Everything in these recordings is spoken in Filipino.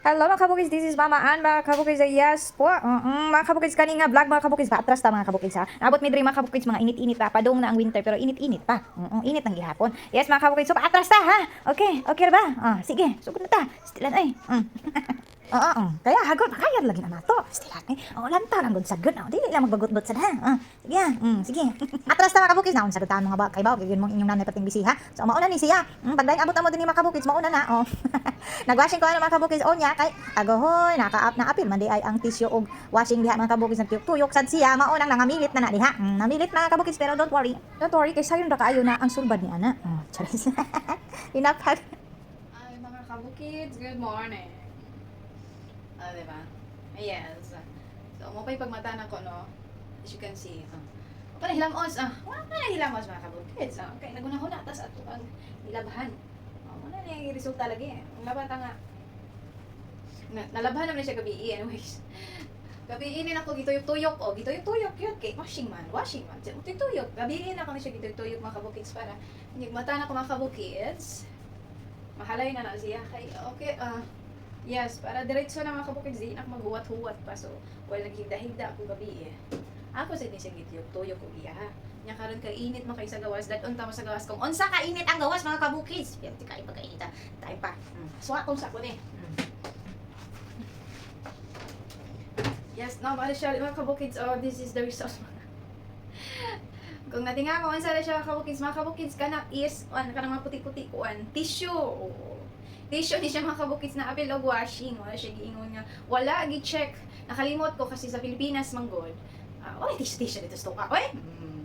Hello mga kabukis, this is Mama Ann mga kabukis. Yes po, mga kabukis kanina vlog mga kabukis pa. Atras ta mga kabukis ha. Abot mi diri mga kabukis mga init-init pa. Padong na ang winter pero init-init pa. Init ang gihapon. Yes mga kabukis, so atras ta ha. Okay, okay ra ba? Sige, sugod na ta. Stilan ay. Kaya hagod makayad lagi na nato. Stilan ay. Lanta lang gud sagud. Dili lang magbagot-bot sad ha. Sige, sige. Atras ta mga kabukis na unsa ta mga ba kay baw kay mong inyong nanay pating bisi ha. So mauna ni siya. Pagday abot amo dinhi mga kabukis mauna na. Nagwashing ko ano mga kabukis nya kay agohoy na apil man di ay ang tissue og washing diha mga kabukis nagtuyok sad siya maunang nangamilit na diha. Namilit mga kabukis pero don't worry kay sayon ra kaayo na ang sulbad ni ana. Charis. Inapag. Ay, mga kabukids, good morning. Diba? Yes. So, mo pa'y pagmatanan ko, no? As you can see, panahilamos, wala panahilamos, mga kabukids. Okay, nagunahuna, tas ato ang nilabhan. Wala na yung resulta lagi. Ang laban ta nga, nalabhan naman siya gabi, anyways. Gabiinin ako gituyok-tuyok, gituyok-tuyok yun, kay washing man. Gituyok, gabiinin ako na siya gituyok-tuyok, mga kabukids, para nagmata na ko, mga kabukids. Mahalay na na siya, kay, okay, yes, para diretso na mga kabukids, di na maghuwat-huwat pa, so, wala naghigda-higda ako gabi Ako sa siya gituyok ko iya, ha. Nya karon kay init man kay sa gawas, dadon ta mo sa gawas kung unsa ka init ang gawas mga kabukids. Pero ti kay pagkainita, tayo pa. Suwa kung sa ko ni. Yes, no, bali siya mga kabukids. This is the result. Kung natinga ko unsa siya mga kabukids kana is kana mga puti-puti kuan, tissue. Tissue ni siya mga kabukids na apil og washing. Wala siya giingon nga. Wala gi-check. Nakalimot ko kasi sa Pilipinas manggod. Tissue dito stoka.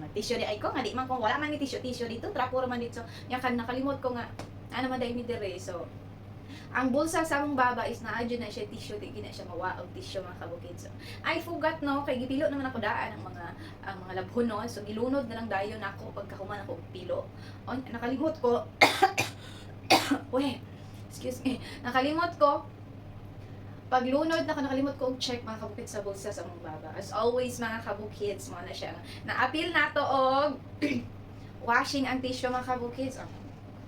Tissue di ay ko nga di man kung wala man ni tissue dito trapuro man dito. Yang kan nakalimot ko nga ano man dai mi dire. So ang bulsa sa among baba is naadyo na siya tissue di gina siya mawaog tissue mga kabukids. So, I forgot no kay gipilo naman ako daan ang mga labhon no. So gilunod na lang dayon ako pagkahuman ako og pilo. Nakalimot ko. Excuse me. Nakalimot ko paglunod nakalimot ko og check mga kabukids sa bulsa sa among baba. As always mga kabukids mo na siya. Na-appeal nato og washing ang tissue mga kabukids.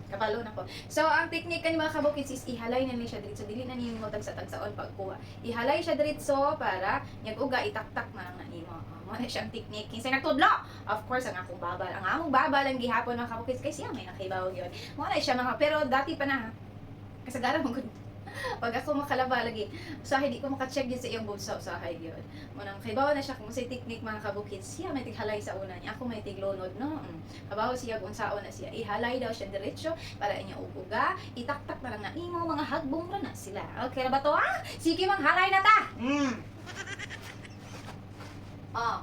Kabalo na ko. So ang technique ni mga kabukids is ihalay na siya diretso. Dili na niyo mo tagsa-tagsaon pagkuha. Ihalay siya diretso para nyag uga itaktak man ang nimo. Mo na siyang technique. Kinsay nagtudlo? Of course ang akong babal. Ang among babal ang gihapon mga kabukids kay siya may nakaibaw gyud. Mo na siya mga pero dati pa na kasagaran mo gud. Pag ako makalaba lagi, usahay di ko maka-check din sa iyong bulsa, usahay yun. Munang kaibawa na siya kung sa technique mga kabukids, siya may tighalay sa una niya, ako may tiglunod, no? Kabaho siya kung saon na siya, ihalay daw siya diretso para inya uga, itaktak na lang na imo, mga hagbong na sila. Okay na ba to, Sige, manghalay na ta!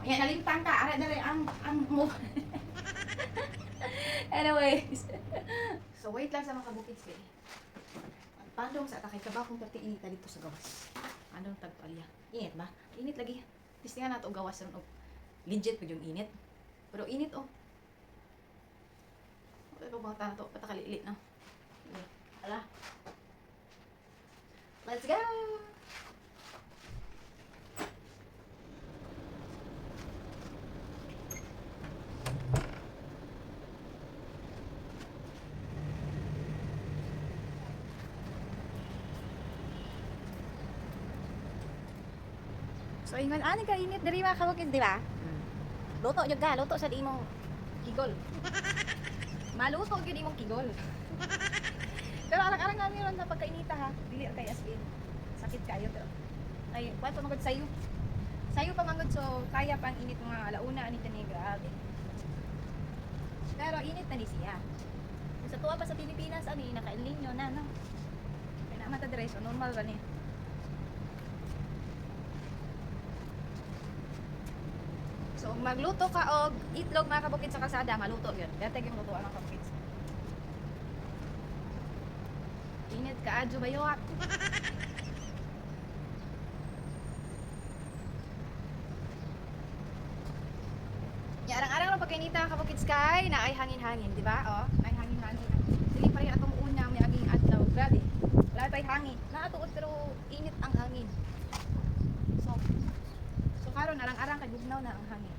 Yan, nalintang ka, ara dali, ang mo. Anyways, so wait lang sa mga kabukids, Pandong sa takay ka ba kung pati init na dito sa gawas? Pandong tagpalya. Init ba? Init lagi. Tistingan nato gawas ron. Legit po yung init. Pero init Wala pa bang tato? Patakalilit na. Ala. Let's go! So ingon ani ka init diri mga kabukid di ba? Luto jud ka, luto sa imong kigol. Maluto gyud imong kigol. Pero arang-arang namin ron na pagkainita ha. Dili kay as in. Sakit kayo pero ay kwato magud sayo. Sayo pa magud so kaya pang init mga alauna ani tani grabe. Pero init na ni siya. Sa tuwa pa sa Pilipinas ani naka-El Niño na no. Kaya na mata dire so normal ra ni. So, magluto ka og itlog mga kabukid sa kasada, maluto yun. Dati yung lutuan ng kabukid. Init ka, adyo ba yun? Arang-arang lang pagkainita ang kabukid sky na ay hangin-hangin, di ba? Ay hangin-hangin. Dili pa rin atong una, may aging adlaw. Grabe. Wala pa'y hangin. Naatuod pero init ang hangin. So karon arang-arang kay bugnaw na ang hangin.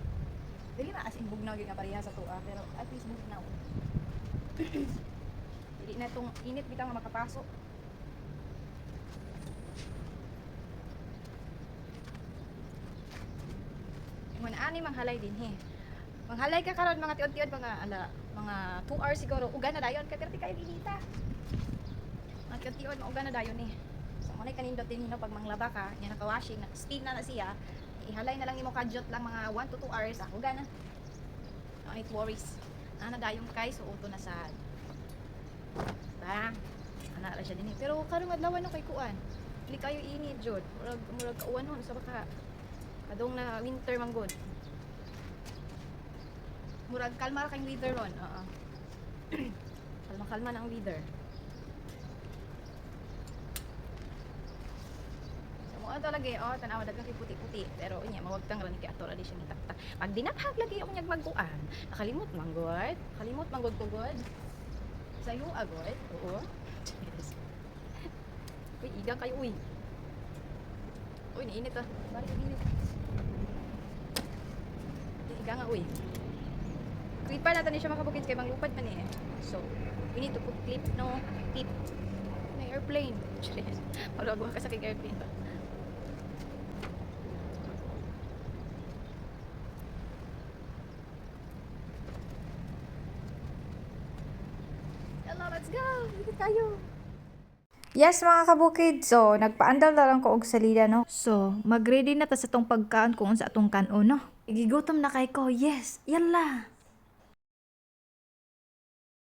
Dili na as in bugnaw gyud nga pareha sa tuwa pero at least bugnaw. Dili na tong init bitaw nga makapasok. ani manghalay din he. Manghalay ka karon mga tiod-tiod mga 2 hours siguro uga na dayon kay perti kayo inita. Mga tiod-tiod uga na dayon eh. So mo kanindot din hino pag manglaba ka, nya naka-washing, steam na siya. Ihalay na lang imo kadyot lang mga 1 to 2 hours uga na. No it worries. Ana dayon kay so uto na sad. Ba? Ana ra siya din eh. Pero karong adlaw no kay kuan. Dili kayo init jud. Murag kauwan nun sa baka kadong na winter man good. Murag kalma ra kay weather ron. Oo. Kalma na ang weather. So mo talaga tanawa dagang kay puti-puti pero unya mawagtang ra ni kay ato ra di siya nitakta. Pag dinaphag lagi ako nyag magkuan. Nakalimot man god. Kalimot man god ko god. Sayo agad. Oo. Uy, igang kayo, uy. Uy, nainit ah. Balik, init. Igang nga, uy. Clip pa natin siya makabukid kay manglupad man eh. So, we need to put clip, no? Clip. Na airplane. Malagawa ka sa kay airplane ba? Hello, let's go! Ikot kayo! Yes mga kabukid, so nagpaandal na lang ko og salida no. So mag-ready na ta sa tong pagkaan kung sa atong kanon no. Igigutom na kay ko, yes, yalla.